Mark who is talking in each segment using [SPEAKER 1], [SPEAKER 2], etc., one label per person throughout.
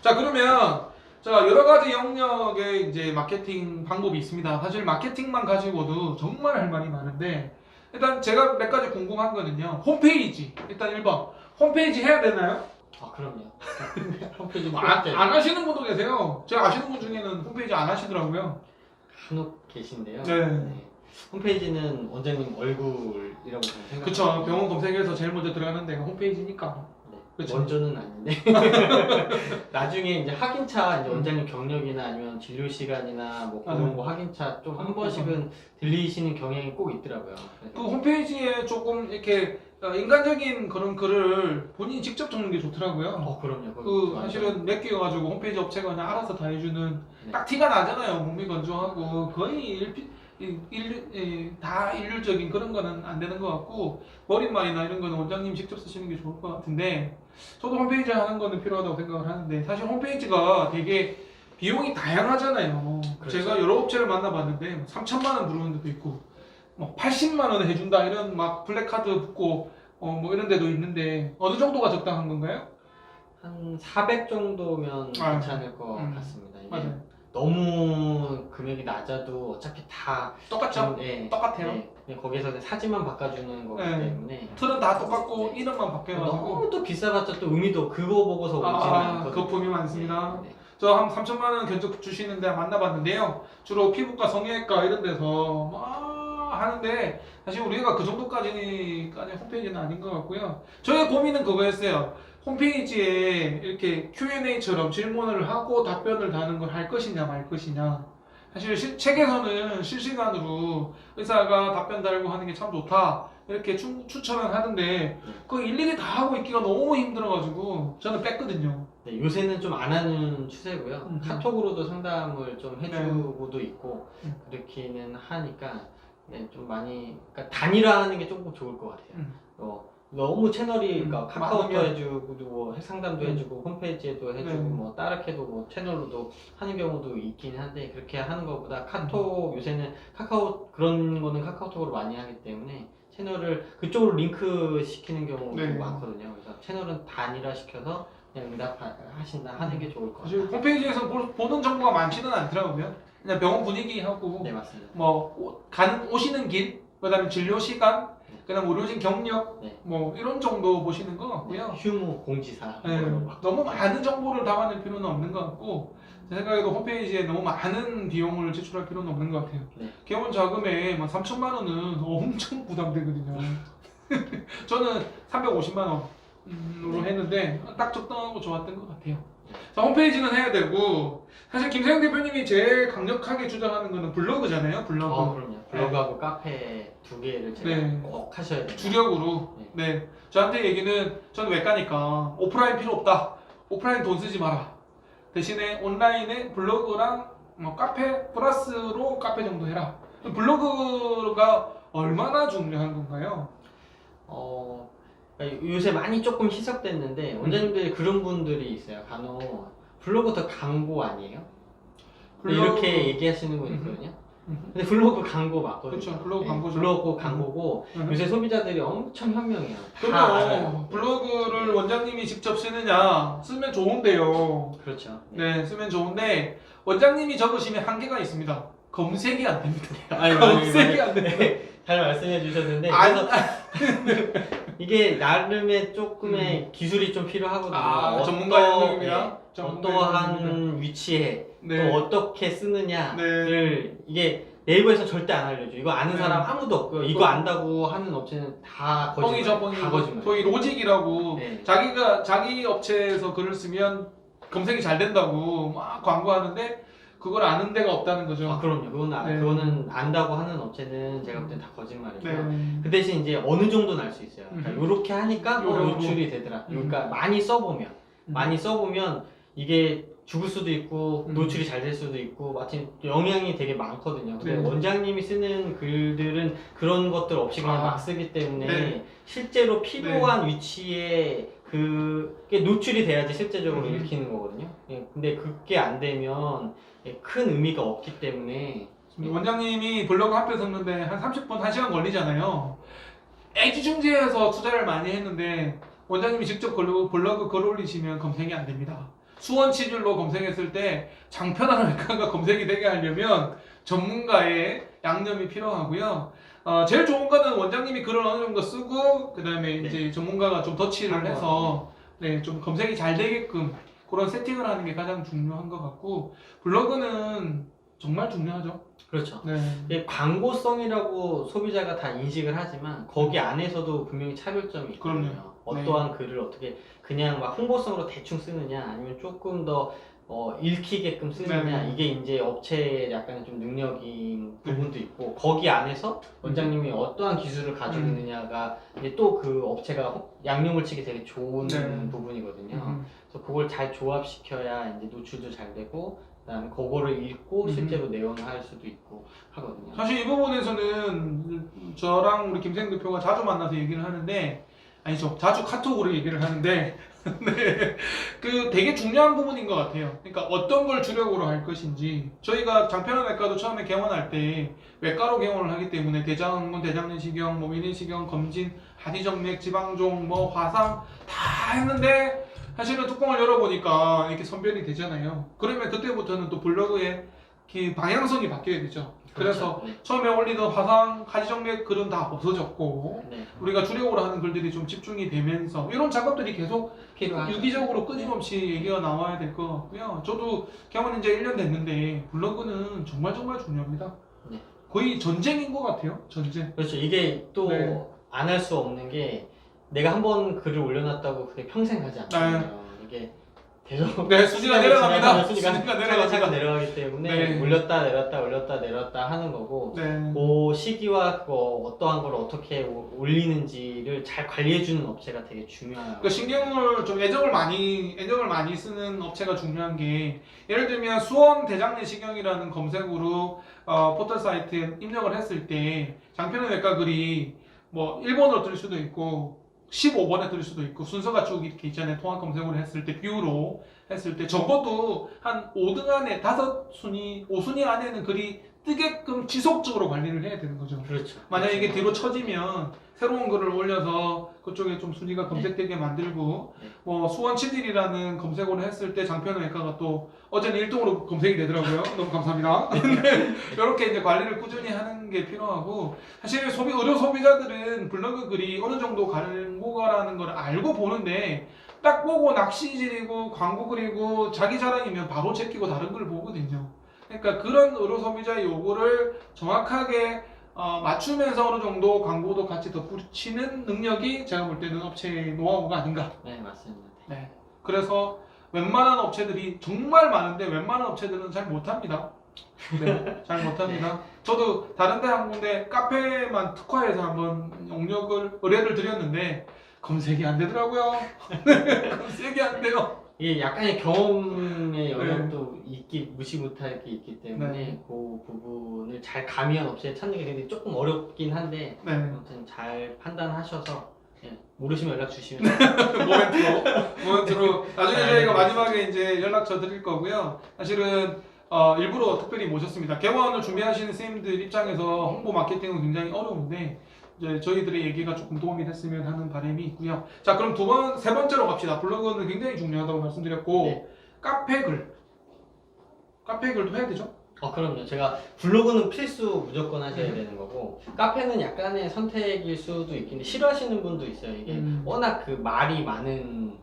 [SPEAKER 1] 자, 그러면 자, 여러 가지 영역의 이제 마케팅 방법이 있습니다. 사실 마케팅만 가지고도 정말 할 말이 많은데 일단 제가 몇 가지 궁금한 거는요. 홈페이지. 일단 1번. 홈페이지 해야 되나요?
[SPEAKER 2] 아 그럼요. 홈페이지
[SPEAKER 1] 안 하시는 분도 계세요. 제가 아시는 분 중에는 홈페이지 안 하시더라고요.
[SPEAKER 2] 간혹 계신데요.
[SPEAKER 1] 네.
[SPEAKER 2] 홈페이지는 원장님 얼굴이라고 저는 생각합니다.
[SPEAKER 1] 그쵸. 병원 검색에서 제일 먼저 들어가는 데가 홈페이지니까.
[SPEAKER 2] 네.
[SPEAKER 1] 그쵸.
[SPEAKER 2] 먼저는 아닌데 나중에 이제 확인차 이제 원장님 경력이나 아니면 진료 시간이나 뭐 그런
[SPEAKER 1] 맞아요.
[SPEAKER 2] 거 확인차 좀 한 번씩은 들리시는 경향이 꼭 있더라고요.
[SPEAKER 1] 그 홈페이지에 조금 이렇게 인간적인 그런 글을 본인이 직접 적는 게 좋더라고요.
[SPEAKER 2] 그럼요.
[SPEAKER 1] 그 사실은 맡겨가지고 홈페이지 업체가 그냥 알아서 다 해주는 딱 티가 나잖아요. 몸이 건조하고 거의 다 일률적인 그런 거는 안 되는 것 같고 머릿말이나 이런 거는 원장님 직접 쓰시는 게 좋을 것 같은데 저도 홈페이지 하는 거는 필요하다고 생각을 하는데 사실 홈페이지가 되게 비용이 다양하잖아요.
[SPEAKER 2] 그렇죠.
[SPEAKER 1] 제가 여러 업체를 만나봤는데 3천만 원 부르는 데도 있고 뭐 80만 원에 해준다 이런 막 플래카드 붙고 뭐 이런 데도 있는데 어느 정도가 적당한 건가요?
[SPEAKER 2] 한 400 정도면
[SPEAKER 1] 아,
[SPEAKER 2] 괜찮을 것 같습니다. 이게
[SPEAKER 1] 맞아요.
[SPEAKER 2] 너무 금액이 낮아도 어차피 다
[SPEAKER 1] 똑같죠?
[SPEAKER 2] 네,
[SPEAKER 1] 똑같아요.
[SPEAKER 2] 네, 그냥 거기서 사진만 바꿔주는 거기
[SPEAKER 1] 네.
[SPEAKER 2] 때문에
[SPEAKER 1] 틀은 다 똑같고
[SPEAKER 2] 네.
[SPEAKER 1] 이름만 바뀌어가지고
[SPEAKER 2] 너무 또 비싸봤자 또 의미도 그거 보고서 오지는 않거든요.
[SPEAKER 1] 거품이 많습니다.
[SPEAKER 2] 네, 네.
[SPEAKER 1] 저 한 3천만 원 견적 주시는데 만나봤는데요. 주로 피부과, 성형외과 이런 데서 막 하는데 사실 우리가 그 정도까지 홈페이지는 아닌 것 같고요. 저의 고민은 그거였어요. 홈페이지에 이렇게 Q&A처럼 질문을 하고 답변을 다는 걸 할 것이냐 말 것이냐. 사실 책에서는 실시간으로 의사가 답변 달고 하는 게 참 좋다 이렇게 추천을 하는데 그거 일일이 다 하고 있기가 너무 힘들어가지고 저는 뺐거든요.
[SPEAKER 2] 네, 요새는 좀 안 하는 추세고요. 카톡으로도 상담을 좀
[SPEAKER 1] 네.
[SPEAKER 2] 해주고도 있고 그렇기는 하니까 네, 좀 많이 그러니까 단일화하는 게 조금 좋을 것 같아요. 너무 채널이 그러니까 카카오도
[SPEAKER 1] 많으면.
[SPEAKER 2] 해주고 뭐 상담도 해주고 홈페이지에도 해주고
[SPEAKER 1] 네.
[SPEAKER 2] 뭐 따르게도 뭐 채널로도 하는 경우도 있긴 한데 그렇게 하는 것보다 카톡 요새는 카카오 그런 거는 카카오톡으로 많이 하기 때문에 채널을 그쪽으로 링크 시키는 경우도
[SPEAKER 1] 네.
[SPEAKER 2] 많거든요. 그래서 채널은 단일화 시켜서 그냥 응답하신다 하는 게 좋을 것
[SPEAKER 1] 사실
[SPEAKER 2] 같아요.
[SPEAKER 1] 홈페이지에서 보는 정보가 많지는 않더라고요. 그냥 병원 분위기하고
[SPEAKER 2] 네 맞습니다.
[SPEAKER 1] 뭐 오시는 길, 그다음에 진료 시간, 그다음 의료진 경력,
[SPEAKER 2] 네.
[SPEAKER 1] 뭐 이런 정도 보시는 것 같고요.
[SPEAKER 2] 휴무 공지사
[SPEAKER 1] 네,
[SPEAKER 2] 뭐 이런 거.
[SPEAKER 1] 너무 많은 정보를 담아낼 필요는 없는 것 같고 제 생각에도 홈페이지에 너무 많은 비용을 지출할 필요는 없는 것 같아요.
[SPEAKER 2] 네.
[SPEAKER 1] 개원 자금에 3천만 원은 엄청 부담되거든요. 저는 350만 원으로 했는데 딱 적당하고 좋았던 것 같아요. 자, 홈페이지는 해야 되고 사실 김세영 대표님이 제일 강력하게 주장하는 거는 블로그잖아요. 블로그.
[SPEAKER 2] 그럼요. 블로그하고 카페 두 개를 제가
[SPEAKER 1] 네.
[SPEAKER 2] 꼭 하셔야 돼요.
[SPEAKER 1] 주력으로. 네. 저한테 얘기는 저는 외과니까 오프라인 필요 없다. 오프라인 돈 쓰지 마라. 대신에 온라인에 블로그랑 카페 플러스로 카페 정도 해라. 블로그가 얼마나 중요한 건가요?
[SPEAKER 2] 요새 많이 조금 희석됐는데 원장님들이 그런 분들이 있어요. 간혹 블로그 더 광고 아니에요? 이렇게 얘기하시는 분 있거든요. 근데 블로그 광고 맞거든요.
[SPEAKER 1] 그렇죠. 블로그 광고죠.
[SPEAKER 2] 블로그 광고고 요새 소비자들이 엄청 현명해요.
[SPEAKER 1] 그럼요. 블로그를 원장님이 직접 쓰느냐 쓰면 좋은데요.
[SPEAKER 2] 그렇죠.
[SPEAKER 1] 네, 쓰면 좋은데 원장님이 적으시면 한계가 있습니다. 검색이 안 됩니다.
[SPEAKER 2] 아니,
[SPEAKER 1] 검색이 안 됩니다.
[SPEAKER 2] 잘 말씀해 주셨는데
[SPEAKER 1] 안-
[SPEAKER 2] 그래서 이게 나름의 조금의 기술이 좀 필요하거든요.
[SPEAKER 1] 전문가 영역입니다.
[SPEAKER 2] 어떠한 위치에
[SPEAKER 1] 네.
[SPEAKER 2] 또 어떻게 쓰느냐를 이게 네이버에서 절대 안 알려줘. 이거 아는
[SPEAKER 1] 네.
[SPEAKER 2] 사람 아무도 없고요. 이거 안다고 하는 업체는 다 거짓말.
[SPEAKER 1] 뻥이죠, 뻥이죠.
[SPEAKER 2] 다 거짓말.
[SPEAKER 1] 거의 로직이라고
[SPEAKER 2] 네.
[SPEAKER 1] 자기 업체에서 글을 쓰면 검색이 잘 된다고 막 광고하는데 그걸 아는 데가 없다는 거죠.
[SPEAKER 2] 그럼요.
[SPEAKER 1] 네.
[SPEAKER 2] 그거는 안다고 하는 업체는 제가 볼 땐 다 거짓말이고요.
[SPEAKER 1] 네.
[SPEAKER 2] 그 대신 이제 어느 정도는 알 수 있어요. 그러니까 이렇게 하니까
[SPEAKER 1] 요런
[SPEAKER 2] 노출이 되더라. 그러니까 많이 써보면 이게 죽을 수도 있고 노출이 잘 될 수도 있고 마침 영향이 되게 많거든요. 근데
[SPEAKER 1] 네.
[SPEAKER 2] 원장님이 쓰는 글들은 그런 것들 없이 그냥 막 쓰기 때문에 실제로 필요한 위치에 그게 노출이 돼야지 실제적으로 읽히는 거거든요. 근데 그게 안 되면 큰 의미가 없기 때문에
[SPEAKER 1] 원장님이 블로그 한 편 썼는데 한 30분, 1시간 걸리잖아요. 애지중지해서 투자를 많이 했는데 원장님이 직접 블로그 글 올리시면 검색이 안 됩니다. 수원 치질로 검색했을 때 장편한 외과가 검색이 되게 하려면 전문가의 양념이 필요하고요. 제일 좋은 거는 원장님이 글을 어느 정도 쓰고 그다음에
[SPEAKER 2] 네.
[SPEAKER 1] 이제 전문가가 좀 터치를
[SPEAKER 2] 한
[SPEAKER 1] 해서 네, 좀 검색이 잘 되게끔 그런 세팅을 하는 게 가장 중요한 것 같고 블로그는 정말 중요하죠.
[SPEAKER 2] 그렇죠.
[SPEAKER 1] 네.
[SPEAKER 2] 이게 광고성이라고 소비자가 다 인식을 하지만 거기 안에서도 분명히 차별점이 있거든요.
[SPEAKER 1] 그럼요.
[SPEAKER 2] 어떠한 글을 어떻게 그냥 막 홍보성으로 대충 쓰느냐 아니면 조금 더 읽히게끔 쓰느냐
[SPEAKER 1] 네.
[SPEAKER 2] 이게 이제 업체의 약간 좀 능력인 부분도 있고 거기 안에서 원장님이 어떠한 기술을 가지고 있느냐가 이제 또 그 업체가 양념을 치기 되게 좋은
[SPEAKER 1] 네.
[SPEAKER 2] 부분이거든요. 그래서 그걸 잘 조합시켜야 이제 노출도 잘 되고 그다음에 그거를 읽고 실제로 내용을 할 수도 있고 하거든요.
[SPEAKER 1] 사실 이 부분에서는 저랑 우리 김생 대표가 자주 만나서 얘기를 하는데 아니죠. 자주 카톡으로 얘기를 하는데 네. 그 되게 중요한 부분인 것 같아요. 그러니까 어떤 걸 주력으로 할 것인지 저희가 장편한 외과도 처음에 개원할 때 외과로 개원을 하기 때문에 대장군, 대장내시경, 뭐 위내시경, 검진, 하지정맥, 지방종, 뭐 화상 다 했는데 사실은 뚜껑을 열어보니까 이렇게 선별이 되잖아요. 그러면 그때부터는 또 블로그의 그 방향성이 바뀌어야 되죠. 그래서
[SPEAKER 2] 그렇죠. 네.
[SPEAKER 1] 처음에 올리던 화상, 하지정맥 글은 다 없어졌고
[SPEAKER 2] 네.
[SPEAKER 1] 우리가 주력으로 하는 글들이 좀 집중이 되면서 이런 작업들이 계속
[SPEAKER 2] 필요하죠.
[SPEAKER 1] 유기적으로 끊임없이 얘기가 나와야 될 것 같고요. 저도 개원 이제 1년 됐는데 블로그는 정말 중요합니다.
[SPEAKER 2] 네.
[SPEAKER 1] 거의 전쟁인 것 같아요. 전쟁.
[SPEAKER 2] 그렇죠. 이게 또 안 할
[SPEAKER 1] 네.
[SPEAKER 2] 수 없는 게 내가 한번 글을 올려놨다고 그게 평생 가지 않거든요.
[SPEAKER 1] 네.
[SPEAKER 2] 이게 계속
[SPEAKER 1] 네, 수지가 내려갑니다.
[SPEAKER 2] 순위가
[SPEAKER 1] 수지가
[SPEAKER 2] 차근차근 내려가기 때문에
[SPEAKER 1] 네.
[SPEAKER 2] 올렸다 내렸다 하는 거고
[SPEAKER 1] 네.
[SPEAKER 2] 그 시기와 그거 어떠한 걸 어떻게 올리는지를 잘 관리해주는 업체가 되게 중요해요.
[SPEAKER 1] 그 신경을 좀 애정을 많이 쓰는 업체가 중요한 게 예를 들면 수원 대장내시경이라는 검색으로 포털 사이트에 입력을 했을 때 장편의 외과 글이 뭐 1번으로 뜰 수도 있고 15번에 뜰 수도 있고 순서가 쭉 이렇게 있잖아요. 통합 검색으로 했을 때 뷰로 했을 때 적어도 한 5등 안에 5순위 5순위 안에는 글이 뜨게끔 지속적으로 관리를 해야 되는 거죠.
[SPEAKER 2] 그렇죠.
[SPEAKER 1] 만약 이게 뒤로 처지면 새로운 글을 올려서 그쪽에 좀 순위가 검색되게 만들고
[SPEAKER 2] 네.
[SPEAKER 1] 뭐 수원 7일이라는 검색어로 했을 때 장편외과가 또 어제는 1등으로 검색이 되더라고요. 너무 감사합니다. 이렇게 이제 관리를 꾸준히 하는 게 필요하고 사실 의료 소비자들은 블로그 글이 어느 정도 광고가라는 걸 알고 보는데 딱 보고 낚시질이고 광고 그리고 자기 자랑이면 바로 제끼고 다른 걸 보거든요. 그러니까 그런 의료 소비자의 요구를 정확하게 맞추면서 어느 정도 광고도 같이 덧붙이는 능력이 제가 볼 때는 업체의 노하우가 아닌가.
[SPEAKER 2] 네, 맞습니다.
[SPEAKER 1] 네. 그래서 웬만한 업체들이 정말 많은데 웬만한 업체들은 잘 못합니다. 네, 잘 못합니다. 저도 다른 데 한 군데 카페만 특화해서 한번 의뢰를 드렸는데 검색이 안 되더라고요. 검색이 안 돼요.
[SPEAKER 2] 이게 약간의 경험의 영역도 무시 못할 게 있기 때문에
[SPEAKER 1] 네.
[SPEAKER 2] 그 부분을 잘 가미한 업체를 찾는 게 굉장히 조금 어렵긴 한데
[SPEAKER 1] 네.
[SPEAKER 2] 아무튼 잘 판단하셔서 모르시면 연락 주시면
[SPEAKER 1] 모멘트로 나중에
[SPEAKER 2] 네.
[SPEAKER 1] 저희가 마지막에 이제 연락처 드릴 거고요. 사실은 일부러 특별히 모셨습니다. 개원을 준비하시는 선생님들 입장에서 홍보 마케팅은 굉장히 어려운데 이제 저희들의 얘기가 조금 도움이 됐으면 하는 바람이 있고요. 자, 그럼 세 번째로 갑시다. 블로그는 굉장히 중요하다고 말씀드렸고
[SPEAKER 2] 네.
[SPEAKER 1] 카페글도 해야 되죠?
[SPEAKER 2] 그럼요. 제가 블로그는 필수 무조건 하셔야 되는 거고 카페는 약간의 선택일 수도 있긴데 싫어하시는 분도 있어요. 이게 워낙 그 말이 많은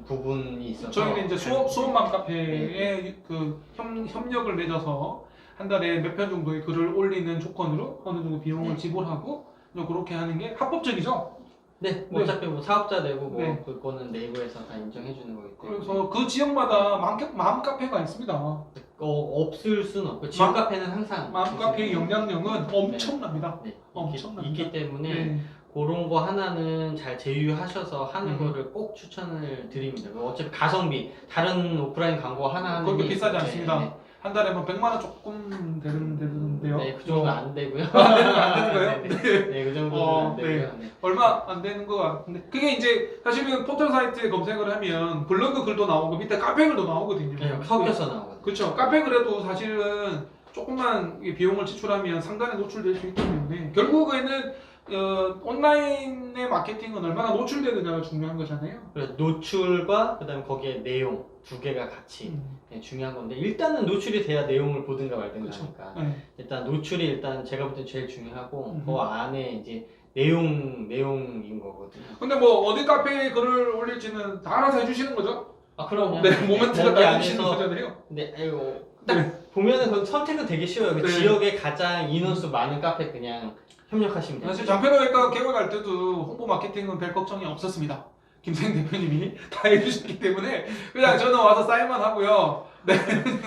[SPEAKER 2] 부분이 있어서
[SPEAKER 1] 저희는 이제 수원맘 카페에 그 협력을 맺어서 한 달에 몇 편 정도의 글을 올리는 조건으로 어느 정도 비용을 지불하고 그렇게 하는 게 합법적이죠.
[SPEAKER 2] 네, 어차피 뭐 사업자 되고 뭐
[SPEAKER 1] 네.
[SPEAKER 2] 그거는 네이버에서 다 인정해 주는 거기 때문에
[SPEAKER 1] 그래서 그 지역마다 맘 카페가 있습니다.
[SPEAKER 2] 없을 수는 없고 지역 카페는 항상
[SPEAKER 1] 맘 카페의 영향력은 엄청납니다.
[SPEAKER 2] 네,
[SPEAKER 1] 엄청납니다.
[SPEAKER 2] 있기 때문에
[SPEAKER 1] 네.
[SPEAKER 2] 그런 거 하나는 잘 제휴하셔서 하는 거를 꼭 추천을 드립니다. 어차피 가성비 다른 오프라인 광고 하나 하는
[SPEAKER 1] 그렇게
[SPEAKER 2] 게
[SPEAKER 1] 비싸지
[SPEAKER 2] 네,
[SPEAKER 1] 않습니다.
[SPEAKER 2] 네.
[SPEAKER 1] 한 달에 뭐 100만 원 조금 되는데요.
[SPEAKER 2] 네, 그 정도는 안 되고요.
[SPEAKER 1] 안 되는 거예요?
[SPEAKER 2] 네, 그 정도는 안 되고요. 네.
[SPEAKER 1] 얼마 안 되는 것 같은데 그게 이제 사실은 포털 사이트에 검색을 하면 블로그 글도 나오고 밑에 카페 글도 나오거든요.
[SPEAKER 2] 네, 섞여서 나오거든요.
[SPEAKER 1] 그렇죠. 카페 글에도 사실은 조금만 비용을 지출하면 상단에 노출될 수 있기 때문에 결국에는 온라인의 마케팅은 얼마나 노출되느냐가 중요한 거잖아요.
[SPEAKER 2] 그래서 노출과 그다음 거기에 내용 두 개가 같이 네, 중요한 건데 일단은 노출이 돼야 내용을 보든가 말든가
[SPEAKER 1] 그쵸.
[SPEAKER 2] 하니까
[SPEAKER 1] 네.
[SPEAKER 2] 일단 노출이 일단 제가 볼 때 제일 중요하고
[SPEAKER 1] 음.
[SPEAKER 2] 그 안에 이제 내용인 거거든요.
[SPEAKER 1] 근데 뭐 어디 카페에 글을 올릴지는 다 알아서 해주시는 거죠?
[SPEAKER 2] 아 그럼요.
[SPEAKER 1] 네, 모멘트가
[SPEAKER 2] 거기
[SPEAKER 1] 다 해주시는
[SPEAKER 2] 안에서
[SPEAKER 1] 거잖아요.
[SPEAKER 2] 네, 아이고 딱 보면은 그 선택은 되게 쉬워요. 그
[SPEAKER 1] 네.
[SPEAKER 2] 지역에 가장 인원수 많은 카페 그냥 협력하시면 돼요.
[SPEAKER 1] 사실 장편외과 개원할 때도 홍보 마케팅은 별 걱정이 없었습니다. 김생 대표님이 다 해주셨기 때문에 그냥 저는 와서 사인만 하고요. 네,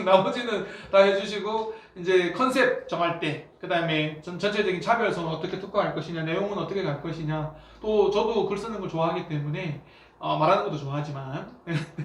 [SPEAKER 1] 나머지는 다 해주시고 이제 컨셉 정할 때, 그 다음에 전체적인 차별성을 어떻게 특화할 것이냐, 내용은 어떻게 갈 것이냐. 또 저도 글 쓰는 걸 좋아하기 때문에 말하는 것도 좋아하지만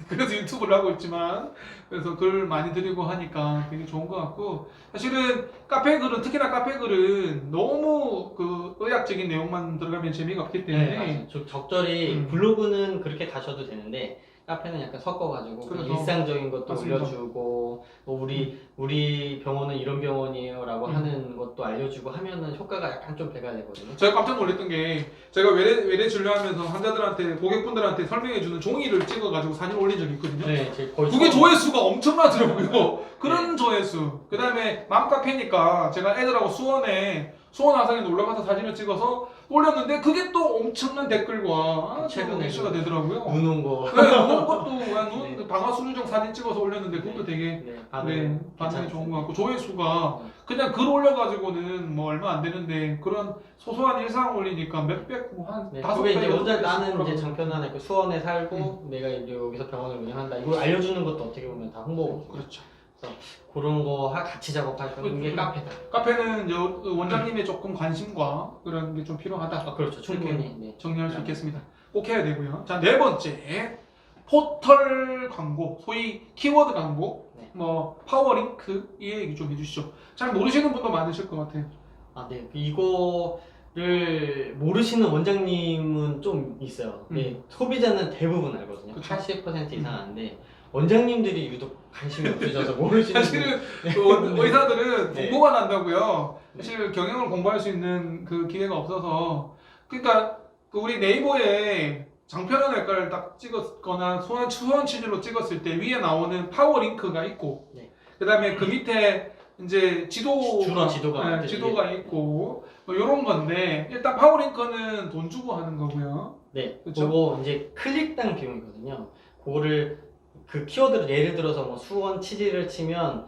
[SPEAKER 1] 그래서 유튜브를 하고 있지만 그래서 글 많이 드리고 하니까 되게 좋은 것 같고 사실은 카페 글은 특히나 카페 글은 너무 그 의학적인 내용만 들어가면 재미가 없기 때문에
[SPEAKER 2] 네, 맞아요. 적절히 블로그는 그렇게 가셔도 되는데 카페는 약간 섞어가지고
[SPEAKER 1] 그래서
[SPEAKER 2] 일상적인 것도
[SPEAKER 1] 맞습니다.
[SPEAKER 2] 올려주고 뭐 우리 병원은 이런 병원이에요라고 하는 것도 알려주고 하면은 효과가 약간 좀 배가 되거든요.
[SPEAKER 1] 제가 깜짝 놀랐던 게 제가 외래 진료하면서 환자들한테 고객분들한테 설명해주는 종이를 찍어가지고 사진 올린 적이 있거든요.
[SPEAKER 2] 네, 제 거의
[SPEAKER 1] 그게
[SPEAKER 2] 처음-
[SPEAKER 1] 조회수가 엄청나더라고요. 그런 조회수. 그 다음에 맘카페니까 제가 애들하고 수원 화성에 놀러 가서 사진을 찍어서 올렸는데 그게 또 엄청난 댓글과
[SPEAKER 2] 최근에
[SPEAKER 1] 이슈가 되더라고요.
[SPEAKER 2] 눈 온 거.
[SPEAKER 1] 네, 그런 것도 그냥 눈
[SPEAKER 2] 네.
[SPEAKER 1] 방아 수류정 사진 찍어서 올렸는데 그것도 되게
[SPEAKER 2] 네,
[SPEAKER 1] 반응이 좋은 것 같고 조회수가
[SPEAKER 2] 네.
[SPEAKER 1] 그냥 글 올려가지고는 뭐 얼마 안 되는데 그런 소소한 일상 올리니까 몇백 뭐한
[SPEAKER 2] 네,
[SPEAKER 1] 다섯
[SPEAKER 2] 그게
[SPEAKER 1] 배
[SPEAKER 2] 이제
[SPEAKER 1] 여섯
[SPEAKER 2] 혼자
[SPEAKER 1] 배씩
[SPEAKER 2] 나는 이제
[SPEAKER 1] 올라가고.
[SPEAKER 2] 장편안에 그 수원에 살고 내가 이제 여기서 병원을 운영한다. 이걸 알려주는 것도 어떻게 보면 다 홍보거든요.
[SPEAKER 1] 그렇죠.
[SPEAKER 2] 그런 거 같이 작업할 거는 게 카페다.
[SPEAKER 1] 카페는 이제 원장님의 조금 관심과 그런 게 좀 필요하다.
[SPEAKER 2] 아 그렇죠. 충분히. 네.
[SPEAKER 1] 정리할 수 있겠습니다. 꼭 해야 되고요. 자, 네 번째. 포털 광고, 소위 키워드 광고,
[SPEAKER 2] 네.
[SPEAKER 1] 뭐 파워링크 이 얘기 좀 해주시죠. 잘 모르시는 분도 많으실 것 같아요.
[SPEAKER 2] 아, 네. 이거를 모르시는 원장님은 좀 있어요. 네. 소비자는 대부분 알거든요.
[SPEAKER 1] 그쵸.
[SPEAKER 2] 80% 이상 아는데 원장님들이 유독 관심이 없으셔서 모르시는
[SPEAKER 1] 사실은
[SPEAKER 2] 분.
[SPEAKER 1] 그 의사들은
[SPEAKER 2] 네.
[SPEAKER 1] 공부가 난다고요.
[SPEAKER 2] 네.
[SPEAKER 1] 사실 경영을 공부할 수 있는 그 기회가 없어서 그러니까 그 우리 네이버에 장편외과를 딱 찍었거나 수원 치즈로 찍었을 때 위에 나오는 파워 링크가 있고
[SPEAKER 2] 네.
[SPEAKER 1] 그다음에 그 밑에 이제
[SPEAKER 2] 주로 지도가
[SPEAKER 1] 네, 지도가 있고 뭐 이런 건데 일단 파워 링크는 돈 주고 하는 거고요.
[SPEAKER 2] 네.
[SPEAKER 1] 그쵸?
[SPEAKER 2] 그거 이제 클릭당 비용이거든요. 그거를 그 키워드를 예를 들어서 뭐 수원 치즈를 치면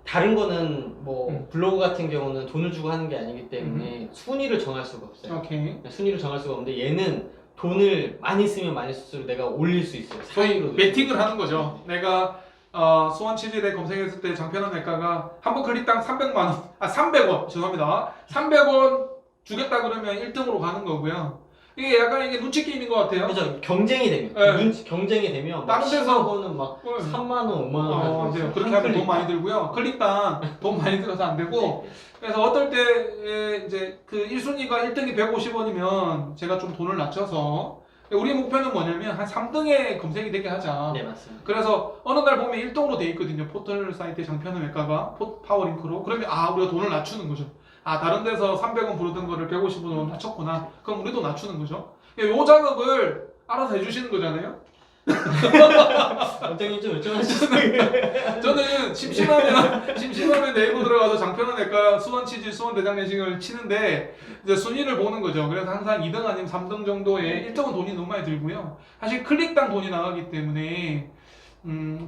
[SPEAKER 2] 다른 거는 뭐 블로그 같은 경우는 돈을 주고 하는 게 아니기 때문에 순위를 정할 수가 없어요.
[SPEAKER 1] 오케이.
[SPEAKER 2] 순위를 정할 수가 없는데 얘는 돈을 많이 쓰면 많이 쓸수록 내가 올릴 수 있어요.
[SPEAKER 1] 소위
[SPEAKER 2] 상위로.
[SPEAKER 1] 베팅을 하는 거죠. 내가 수원 치즈에 검색했을 때 장편외과가 한 번 클릭당 300만 원, 300원 죄송합니다. 300원 주겠다 그러면 1등으로 가는 거고요. 이게 약간 이게 눈치 게임인 것 같아요.
[SPEAKER 2] 그죠? 경쟁이 되면
[SPEAKER 1] 네.
[SPEAKER 2] 경쟁이 되면
[SPEAKER 1] 다른 데서
[SPEAKER 2] 거는 막
[SPEAKER 1] 네.
[SPEAKER 2] 3만 원, 5만 원 하고
[SPEAKER 1] 네.
[SPEAKER 2] 있어요.
[SPEAKER 1] 그렇게
[SPEAKER 2] 한
[SPEAKER 1] 하면 돈
[SPEAKER 2] 클릭.
[SPEAKER 1] 많이 들고요. 클릭당 돈 많이 들어서 안 되고 그래서 어떨 때 이제 그 1순위가 1등이 150원이면 제가 좀 돈을 낮춰서 우리 목표는 뭐냐면 한 3등에 검색이 되게 하자.
[SPEAKER 2] 네, 맞습니다.
[SPEAKER 1] 그래서 어느 날 보면 1등으로 돼 있거든요. 포털 사이트 장편외과가 파워링크로. 그러면 우리가 돈을 낮추는 거죠. 다른 데서 300원 부르던 거를 150원으로 낮췄구나. 그럼 우리도 낮추는 거죠. 요 작업을 알아서 해주시는 거잖아요.
[SPEAKER 2] 원장님 좀 요청하시죠.
[SPEAKER 1] 저는 심심하면 네이버 들어가서 장편외과 수원치즈 수원대장내시경을 치는데 이제 순위를 보는 거죠. 그래서 항상 2등 아니면 3등 정도에 1등은 돈이 너무 많이 들고요. 사실 클릭당 돈이 나가기 때문에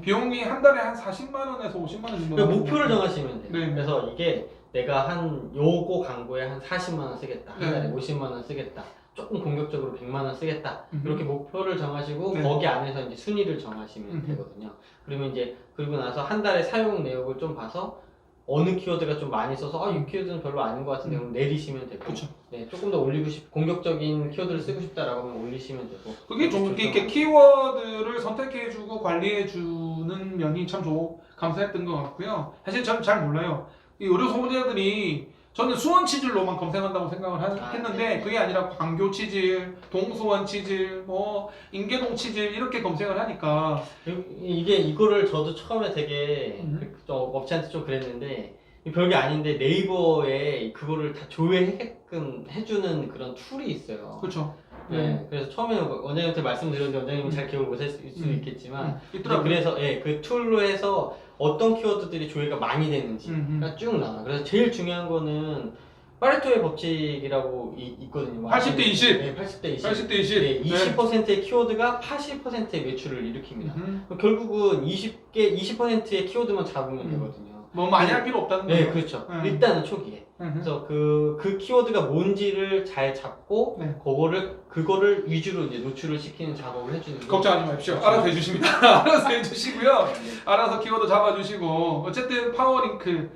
[SPEAKER 1] 비용이 한 달에 한 40만 원에서 50만 원 정도.
[SPEAKER 2] 그러니까 목표를 정하시면 돼요.
[SPEAKER 1] 네.
[SPEAKER 2] 그래서 이게 내가 한 요거 광고에 한 40만 원 쓰겠다. 한 달에
[SPEAKER 1] 네.
[SPEAKER 2] 50만 원 쓰겠다. 조금 공격적으로 100만 원 쓰겠다.
[SPEAKER 1] 음흠.
[SPEAKER 2] 이렇게 목표를 정하시고
[SPEAKER 1] 네.
[SPEAKER 2] 거기 안에서 이제 순위를 정하시면
[SPEAKER 1] 음흠.
[SPEAKER 2] 되거든요. 그러면 이제 그리고 나서 한 달에 사용 내역을 좀 봐서 어느 키워드가 좀 많이 써서 이 키워드는 별로 아닌 것 같은데 그럼 내리시면 되고
[SPEAKER 1] 그렇죠.
[SPEAKER 2] 네, 조금 더 올리고 공격적인 키워드를 쓰고 싶다라고 하면 올리시면 되고
[SPEAKER 1] 그게 좀
[SPEAKER 2] 그렇게
[SPEAKER 1] 이렇게 키워드를 선택해주고 관리해주는 면이 참 감사했던 것 같고요. 사실 전 잘 몰라요. 이 의료 소비자들이 저는 수원 치질로만 검색한다고 생각을 했는데
[SPEAKER 2] 네.
[SPEAKER 1] 그게 아니라 광교 치질, 동수원 치질, 뭐 인계동 치질 이렇게 검색을 하니까
[SPEAKER 2] 이거를 저도 처음에 되게
[SPEAKER 1] 음.
[SPEAKER 2] 업체한테 좀 그랬는데 별게 아닌데 네이버에 그거를 다 조회하게끔 해주는 그런 툴이 있어요.
[SPEAKER 1] 그렇죠.
[SPEAKER 2] 네. 그래서 처음에 원장님한테 말씀드렸는데 원장님이 잘 기억을 못할 수도 있겠지만
[SPEAKER 1] 있더라고요.
[SPEAKER 2] 그래서 예, 그 툴로 해서 어떤 키워드들이 조회가 많이 되는지가 쭉 나와. 그래서 제일 중요한 거는 파레토의 법칙이라고 있거든요.
[SPEAKER 1] 80대 20.
[SPEAKER 2] 네, 80대 20.
[SPEAKER 1] 80대 20.
[SPEAKER 2] 네, 20%의 키워드가 80%의 매출을 일으킵니다. 결국은 20%의 키워드만 잡으면 되거든요.
[SPEAKER 1] 뭐 많이 할 필요 없다는 거죠.
[SPEAKER 2] 네, 그렇죠. 일단은 초기에. 그래서 그 키워드가 뭔지를 잘 잡고
[SPEAKER 1] 네.
[SPEAKER 2] 그거를 위주로 이제 노출을 시키는 작업을 해주는 게
[SPEAKER 1] 걱정하지 마십시오.
[SPEAKER 2] 그렇죠.
[SPEAKER 1] 알아서 해주십니다. 알아서 해주시고요. 알아서 키워드 잡아주시고 어쨌든 파워링크,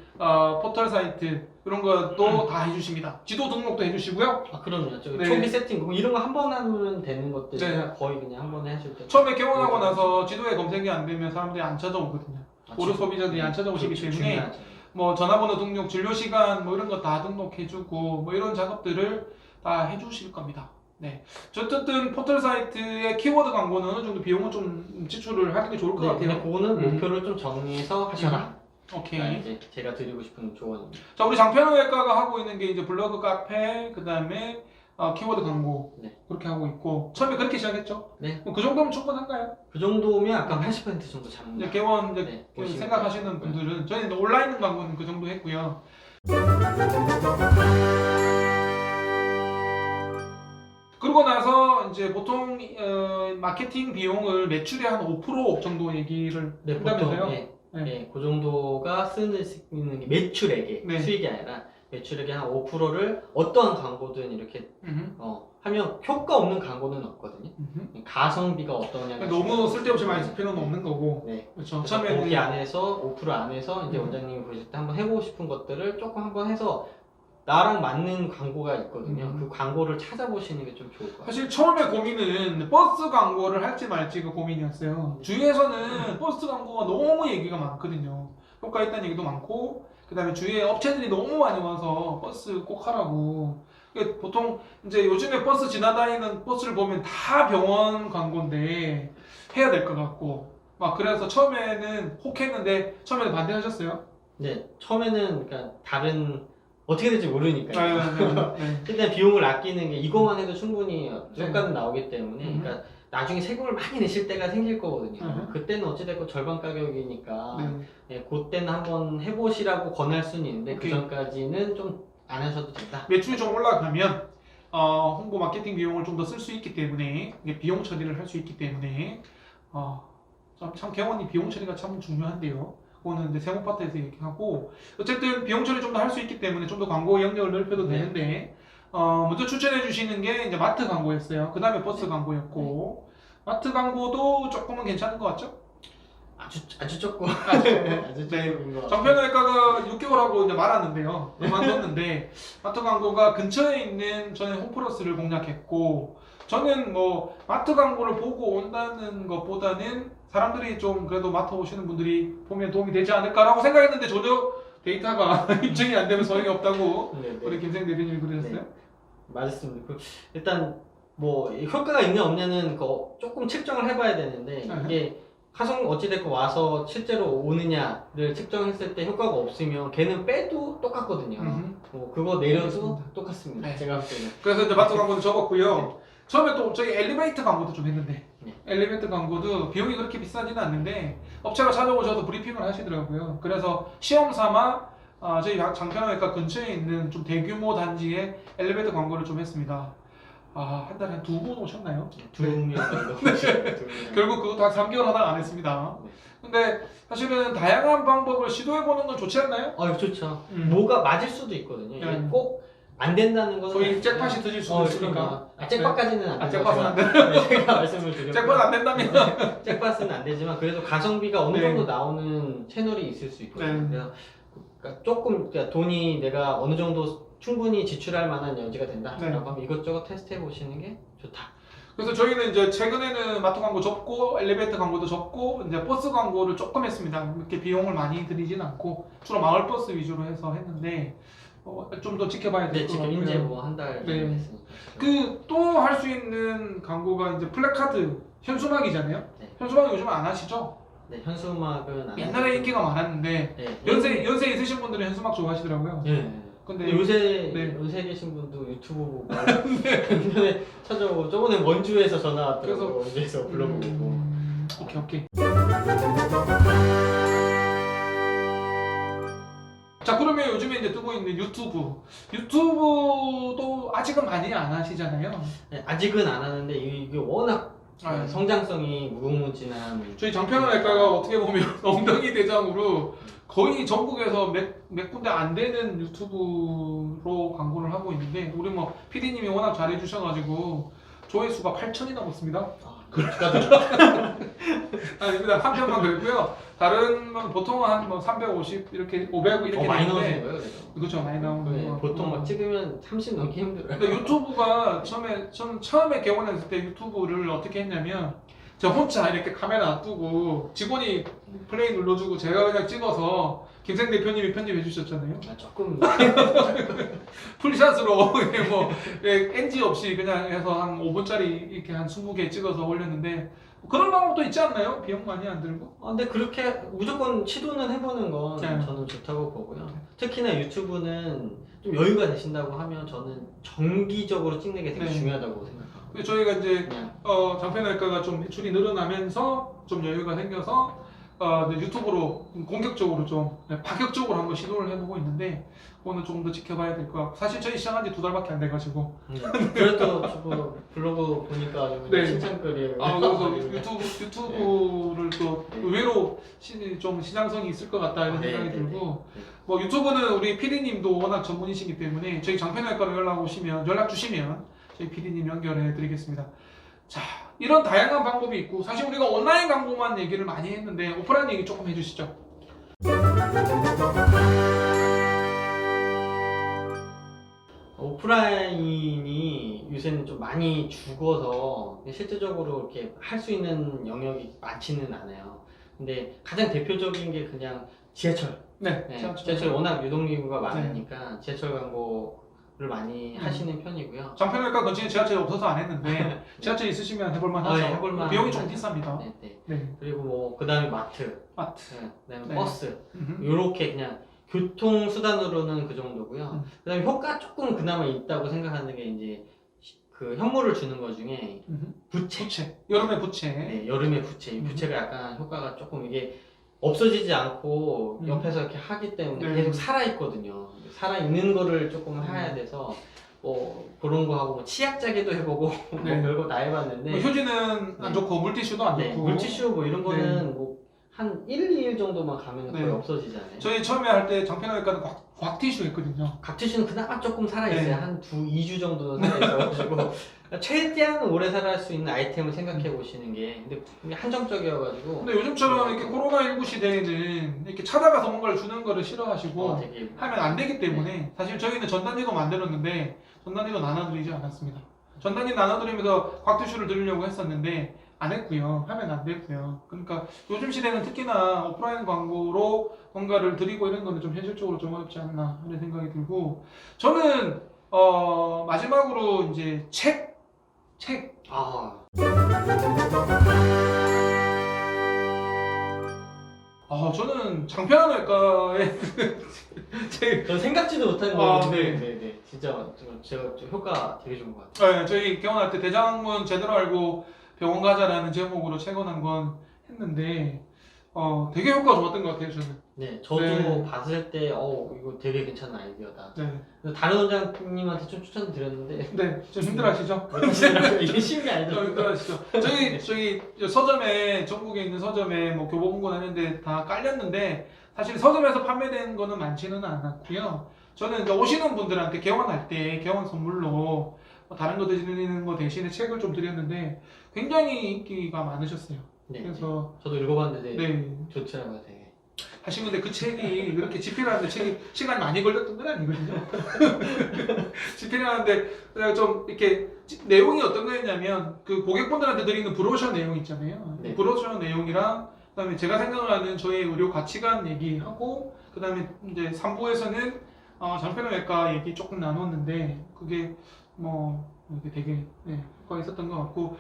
[SPEAKER 1] 포털 사이트 이런 것도 다 해주십니다. 지도 등록도 해주시고요.
[SPEAKER 2] 아, 그럼요.
[SPEAKER 1] 네.
[SPEAKER 2] 초기 세팅 뭐 이런 거 한 번 하면 되는 것들
[SPEAKER 1] 네.
[SPEAKER 2] 거의 그냥 한 번에 하실 때.
[SPEAKER 1] 처음에 개원하고 나서 지도에 검색이 안 되면 사람들이 안 찾아오거든요. 오류 소비자들이 안 찾아오시기 때문에
[SPEAKER 2] 중요하죠.
[SPEAKER 1] 뭐 전화번호 등록, 진료 시간 뭐 이런 거 다 등록해주고 뭐 이런 작업들을 다 해주실 겁니다. 네. 어쨌든 포털 사이트의 키워드 광고는 어느 정도 비용은 좀 지출을 하는 게 좋을 것
[SPEAKER 2] 네,
[SPEAKER 1] 같아요.
[SPEAKER 2] 근데 그거는 목표를 좀 정리해서 하셔라.
[SPEAKER 1] 오케이.
[SPEAKER 2] 이제 제가 드리고 싶은 조언입니다.
[SPEAKER 1] 자, 우리 장편외과가 하고 있는 게 이제 블로그, 카페, 그 다음에 키워드 광고
[SPEAKER 2] 네.
[SPEAKER 1] 그렇게 하고 있고 처음에 그렇게 시작했죠.
[SPEAKER 2] 네.
[SPEAKER 1] 그 정도면 충분한가요?
[SPEAKER 2] 그 정도면 아까 80% 정도 잡는
[SPEAKER 1] 이제
[SPEAKER 2] 거.
[SPEAKER 1] 개원 이제
[SPEAKER 2] 네,
[SPEAKER 1] 그
[SPEAKER 2] 보시면
[SPEAKER 1] 생각하시는 분들은 저희는 이제 온라인 광고는 그 정도 했고요. 그러고 나서 이제 보통 마케팅 비용을 매출의 한 5% 정도 얘기를
[SPEAKER 2] 네, 보통
[SPEAKER 1] 한다면서요?
[SPEAKER 2] 예,
[SPEAKER 1] 네.
[SPEAKER 2] 예, 그 정도가 쓰는 게 매출액에
[SPEAKER 1] 네.
[SPEAKER 2] 수익이 아니라 매출액의 한 5%를 어떠한 광고든 이렇게 하면 효과 없는 광고는 없거든요. 가성비가 어떠냐가
[SPEAKER 1] 너무
[SPEAKER 2] 중요하고.
[SPEAKER 1] 쓸데없이 많이 쓸 필요는 없는 거고.
[SPEAKER 2] 네.
[SPEAKER 1] 그렇죠.
[SPEAKER 2] 그래서
[SPEAKER 1] 처음에는
[SPEAKER 2] 거기 안에서 5% 안에서 이제
[SPEAKER 1] 음.
[SPEAKER 2] 원장님이 보실 때 한번 해보고 싶은 것들을 조금 한번 해서 나랑 맞는 광고가 있거든요. 그 광고를 찾아보시는 게 좀 좋을 것 같아요.
[SPEAKER 1] 사실 처음에 고민은 버스 광고를 할지 말지가 고민이었어요. 주위에서는 버스 광고가 너무 얘기가 많거든요. 효과 있다는 얘기도 많고, 그 다음에 주위에 업체들이 너무 많이 와서 버스 꼭 하라고. 이게 보통 이제 요즘에 버스 지나다니는 버스를 보면 다 병원 광고인데 해야 될 것 같고, 막 그래서 처음에는 혹했는데 처음에는 반대하셨어요?
[SPEAKER 2] 네, 처음에는 그러니까 다른 어떻게 될지 모르니까요.
[SPEAKER 1] 네.
[SPEAKER 2] 일단 비용을 아끼는 게 이것만 해도 충분히
[SPEAKER 1] 네.
[SPEAKER 2] 효과는 나오기 때문에 그러니까 나중에 세금을 많이 내실 때가 생길 거거든요. 그때는 어찌됐건 절반 가격이니까 네, 그때는 한번 해보시라고 권할 수는 있는데 그 전까지는 좀 안 하셔도 된다.
[SPEAKER 1] 매출이 좀 올라가면 홍보 마케팅 비용을 좀 더 쓸 수 있기 때문에 이게 비용 처리를 할 수 있기 때문에 참 개원이 비용 처리가 참 중요한데요. 그거는 이제 세무 파트에서 얘기하고 어쨌든 비용 처리 좀 더 할 수 있기 때문에 좀 더 광고 영역을 넓혀도 되는데 먼저 추천해 주시는 게 이제 마트 광고였어요. 그 다음에 버스 광고였고 마트 광고도 조금은 괜찮은 것 같죠?
[SPEAKER 2] 아주 조금
[SPEAKER 1] 네.
[SPEAKER 2] 아주 조금인 것 같아요.
[SPEAKER 1] 정편외과가 6개월하고 이제 말았는데요. 그만뒀는데 마트 광고가 근처에 있는 저는 홈플러스를 공략했고 저는 뭐 마트 광고를 보고 온다는 것보다는 사람들이 좀 그래도 마트 오시는 분들이 보면 도움이 되지 않을까라고 생각했는데 전혀 데이터가 입증이 안 되면 소용이 없다고 우리 김생 대변인이 그러셨어요?
[SPEAKER 2] 네. 맞습니다. 일단 뭐 효과가 있냐 없냐는 조금 측정을 해봐야 되는데 이게 어찌됐건 와서 실제로 오느냐를 측정했을 때 효과가 없으면 걔는 빼도 똑같거든요. 뭐 그거 내려도
[SPEAKER 1] 알겠습니다.
[SPEAKER 2] 똑같습니다.
[SPEAKER 1] 네.
[SPEAKER 2] 제가 볼 때는.
[SPEAKER 1] 그래서 이제 마트 광고도 적었고요. 처음에 또 저희 엘리베이터 광고도 좀 했는데
[SPEAKER 2] 네.
[SPEAKER 1] 엘리베이터 광고도 비용이 그렇게 비싸지는 않는데 업체가 찾아오셔서 브리핑을 하시더라고요. 그래서 시험 삼아 저희 장편외과 근처에 있는 좀 대규모 단지에 엘리베이터 광고를 좀 했습니다. 한 달에 한 2분 오셨나요?
[SPEAKER 2] 2명 정도.
[SPEAKER 1] 결국 그것도 한 3개월 하다가 안 했습니다. 근데 사실은 다양한 방법을 시도해보는 건 좋지 않나요?
[SPEAKER 2] 좋죠. 뭐가 맞을 수도 있거든요. 이게 꼭 안 된다는 거는
[SPEAKER 1] 소위 잭팟이 터질 수도 있으니까.
[SPEAKER 2] 잭팟까지는 안 되죠.
[SPEAKER 1] 잭팟은 안 된다.
[SPEAKER 2] 제가 말씀을 드렸고
[SPEAKER 1] 잭팟 안 된다면
[SPEAKER 2] 잭팟은 안 되지만 그래도 가성비가 어느 정도 나오는 채널이 있을 수 있거든요. 그래서 그러니까 조금 그러니까 돈이 내가 어느 정도 충분히 지출할 만한 여지가 된다라고 하면 이것저것 테스트 해보시는 게 좋다.
[SPEAKER 1] 그래서 저희는 이제 최근에는 마트 광고 접고 엘리베이터 광고도 접고 이제 버스 광고를 조금 했습니다. 이렇게 비용을 많이 들이진 않고 주로 마을 버스 위주로 해서 했는데 좀 더 지켜봐야 될 것 같고요.
[SPEAKER 2] 지금 이제 뭐 한 달 정도 했으니까.
[SPEAKER 1] 그 또 할 수 있는 광고가 이제 플래카드 현수막이잖아요.
[SPEAKER 2] 네.
[SPEAKER 1] 현수막 요즘 안 하시죠?
[SPEAKER 2] 네, 현수막은 안
[SPEAKER 1] 옛날에
[SPEAKER 2] 하고.
[SPEAKER 1] 인기가 많았는데
[SPEAKER 2] 네,
[SPEAKER 1] 연세 있으신 분들은 현수막 좋아하시더라고요.
[SPEAKER 2] 네.
[SPEAKER 1] 근데
[SPEAKER 2] 요새
[SPEAKER 1] 네.
[SPEAKER 2] 연세 계신 분도 유튜브 보고 인터넷 찾아보고 저번에 원주에서 전화 왔더라고요. 원주에서 불러보고.
[SPEAKER 1] 오케이. 자, 그러면 요즘에 이제 뜨고 있는 유튜브도 아직은 많이 안 하시잖아요.
[SPEAKER 2] 네, 아직은 안 하는데 이게 워낙
[SPEAKER 1] 아,
[SPEAKER 2] 성장성이 무궁무진한.
[SPEAKER 1] 저희 장편외과가 어떻게 보면 엉덩이 대장으로 거의 전국에서 몇 군데 안 되는 유튜브로 광고를 하고 있는데, 우리 뭐 PD님이 워낙 잘해주셔가지고 조회수가 8천이 넘었습니다.
[SPEAKER 2] 축하드립니다.
[SPEAKER 1] 아닙니다. 한 편만 그랬고요. 다른 건 보통은 한 뭐 350 이렇게 500 이렇게
[SPEAKER 2] 많이
[SPEAKER 1] 되는데,
[SPEAKER 2] 나오는 거예요, 그래서.
[SPEAKER 1] 그렇죠, 많이 나오는
[SPEAKER 2] 네,
[SPEAKER 1] 거.
[SPEAKER 2] 보통 막 찍으면 30 넘기 힘들어요.
[SPEAKER 1] 근데 유튜브가 저는 처음에 개원했을 때 유튜브를 어떻게 했냐면, 저 혼자 이렇게 카메라 놔두고 직원이 플레이 눌러주고 제가 그냥 찍어서 김생 대표님이 편집해 주셨잖아요.
[SPEAKER 2] 조금
[SPEAKER 1] 풀샷으로 이렇게 뭐 NG 없이 그냥 해서 한 5분짜리 이렇게 한 20개 찍어서 올렸는데, 그런 방법도 있지 않나요? 비용 많이 안 들고?
[SPEAKER 2] 근데 그렇게 무조건 시도는 해보는 건
[SPEAKER 1] 네.
[SPEAKER 2] 저는 좋다고 보고요. 특히나 유튜브는 좀 여유가 되신다고 하면 저는 정기적으로 찍는 게 되게
[SPEAKER 1] 네.
[SPEAKER 2] 중요하다고 생각합니다.
[SPEAKER 1] 저희가 이제
[SPEAKER 2] 그냥
[SPEAKER 1] 장편외과가 좀 매출이 늘어나면서 좀 여유가 생겨서 이제 유튜브로 공격적으로 좀 파격적으로 한번 시도를 해보고 있는데, 그거는 조금 더 지켜봐야 될 것 같고, 사실 저희 시작한 지 2달밖에 안 돼가지고
[SPEAKER 2] 그래도 저 블로그 보니까
[SPEAKER 1] 네.
[SPEAKER 2] 칭찬글이에요.
[SPEAKER 1] 그래서 유튜브를 또 의외로 좀 시장성이 있을 것 같다 이런 생각이 들고, 뭐 유튜브는 우리 PD님도 워낙 전문이시기 때문에 저희 장편외과로 연락 주시면 저희 PD님 연결해 드리겠습니다. 자, 이런 다양한 방법이 있고, 사실 우리가 온라인 광고만 얘기를 많이 했는데 오프라인 얘기 조금 해주시죠.
[SPEAKER 2] 오프라인이 요새는 좀 많이 죽어서 실질적으로 이렇게 할 수 있는 영역이 많지는 않아요. 근데 가장 대표적인 게 그냥 지하철.
[SPEAKER 1] 네,
[SPEAKER 2] 지하철 워낙 유동인구가 많으니까 지하철 광고를 많이
[SPEAKER 1] 음.
[SPEAKER 2] 하시는 편이고요.
[SPEAKER 1] 장편외과 근처에 지하철이 없어서 안 했는데 지하철 있으시면 해볼만 하죠.
[SPEAKER 2] 네, 해볼만
[SPEAKER 1] 비용이 좀
[SPEAKER 2] 하죠.
[SPEAKER 1] 비쌉니다.
[SPEAKER 2] 네.
[SPEAKER 1] 네.
[SPEAKER 2] 그리고 뭐 그다음에 마트,
[SPEAKER 1] 마트.
[SPEAKER 2] 그다음에
[SPEAKER 1] 네.
[SPEAKER 2] 버스,
[SPEAKER 1] 음흠.
[SPEAKER 2] 요렇게 그냥 교통 수단으로는 그 정도고요. 그다음에 효과 조금 그나마 있다고 생각하는 게 이제 그 현물을 주는 것 중에
[SPEAKER 1] 음흠.
[SPEAKER 2] 부채.
[SPEAKER 1] 부채. 여름의 부채.
[SPEAKER 2] 네, 여름의 부채. 이 부채가 약간 효과가 조금 이게 없어지지 않고 옆에서 이렇게 하기 때문에
[SPEAKER 1] 네.
[SPEAKER 2] 계속 살아 있거든요. 살아 있는 거를 조금 해야 돼서 뭐 그런 거 하고 뭐 치약자기도 해보고
[SPEAKER 1] 네.
[SPEAKER 2] 뭐 별거 다 해봤는데.
[SPEAKER 1] 뭐 휴지는 안 좋고 물티슈도 안
[SPEAKER 2] 네,
[SPEAKER 1] 좋고.
[SPEAKER 2] 물티슈 뭐 이런 거는
[SPEAKER 1] 네.
[SPEAKER 2] 뭐 한 1, 2일 정도만 가면 거의
[SPEAKER 1] 네.
[SPEAKER 2] 없어지잖아요.
[SPEAKER 1] 저희 처음에 할 때 장편외과는 곽티슈 했거든요.
[SPEAKER 2] 각티슈는 그나마 조금 살아있어요.
[SPEAKER 1] 네.
[SPEAKER 2] 한 2주 정도는 살아있어가지고 최대한 오래 살아갈 수 있는 아이템을 생각해 보시는 게, 근데 그게 한정적이어가지고.
[SPEAKER 1] 근데 요즘처럼 이렇게 코로나19 시대에는 이렇게 찾아가서 뭔가를 주는 거를 싫어하시고
[SPEAKER 2] 되게
[SPEAKER 1] 하면 안 되기 때문에 사실 저희는 전단지도 만들었는데 전단지도 나눠드리지 않았습니다. 전단지 나눠드리면서 곽티슈를 드리려고 했었는데 안 했고요. 하면 안 됐고요. 그러니까 요즘 시대는 특히나 오프라인 광고로 뭔가를 드리고 이런 거는 좀 현실적으로 좀 어렵지 않나 하는 생각이 들고, 저는 마지막으로 이제 책. 저는 장편외과에
[SPEAKER 2] 저 생각지도 못한
[SPEAKER 1] 아,
[SPEAKER 2] 거였는데,
[SPEAKER 1] 네.
[SPEAKER 2] 네. 진짜 제가 좀 효과 되게 좋은 것 같아요.
[SPEAKER 1] 네, 저희 개원할 때 대장문 제대로 알고 병원 가자라는 제목으로 책원 한 권 했는데 되게 효과가 좋았던 것 같아요, 저는.
[SPEAKER 2] 네, 저도
[SPEAKER 1] 네.
[SPEAKER 2] 봤을 때 이거 되게 괜찮은 아이디어다.
[SPEAKER 1] 네,
[SPEAKER 2] 그래서 다른 원장님한테 좀 추천드렸는데
[SPEAKER 1] 네, 좀 힘들어하시죠?
[SPEAKER 2] 이게 쉬운 게
[SPEAKER 1] 좀
[SPEAKER 2] 아니더라고요.
[SPEAKER 1] 힘들어하시죠? 저희 서점에, 전국에 있는 서점에 뭐 교보문고 하는데 다 깔렸는데 사실 서점에서 판매된 거는 많지는 않았고요. 저는 이제 오시는 분들한테 개원할 때 개원 선물로 뭐 다른 거 드리는 거 대신에 책을 좀 드렸는데 굉장히 인기가 많으셨어요.
[SPEAKER 2] 네,
[SPEAKER 1] 그래서
[SPEAKER 2] 저도 읽어봤는데
[SPEAKER 1] 네.
[SPEAKER 2] 좋더라고요, 되게.
[SPEAKER 1] 사실 근데 그 책이 그렇게 집필하는데 책이 시간이 많이 걸렸던 건 아니거든요. 집필하는데 그냥 좀 이렇게 내용이 어떤 거였냐면, 그 고객분들한테 드리는 브로셔 내용 있잖아요.
[SPEAKER 2] 네.
[SPEAKER 1] 브로셔 내용이랑 그다음에 제가 생각하는 저의 의료 가치관 얘기하고, 그다음에 이제 3부에서는 장편외과 얘기 조금 나눴는데, 그게 뭐 이렇게 되게 효과가 있었던 것 같고.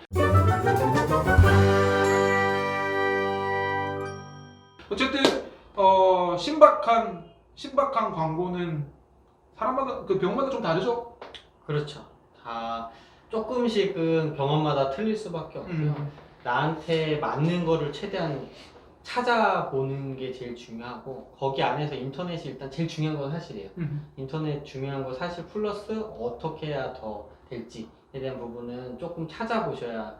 [SPEAKER 1] 어쨌든 신박한 광고는 사람마다 그 병마다 좀 다르죠.
[SPEAKER 2] 그렇죠. 다 조금씩은 병원마다 틀릴 수밖에 없고요. 나한테 맞는 거를 최대한 찾아보는 게 제일 중요하고, 거기 안에서 인터넷이 일단 제일 중요한 건 사실이에요. 인터넷 중요한 거 사실 플러스 어떻게 해야 더 될지에 대한 부분은 조금 찾아보셔야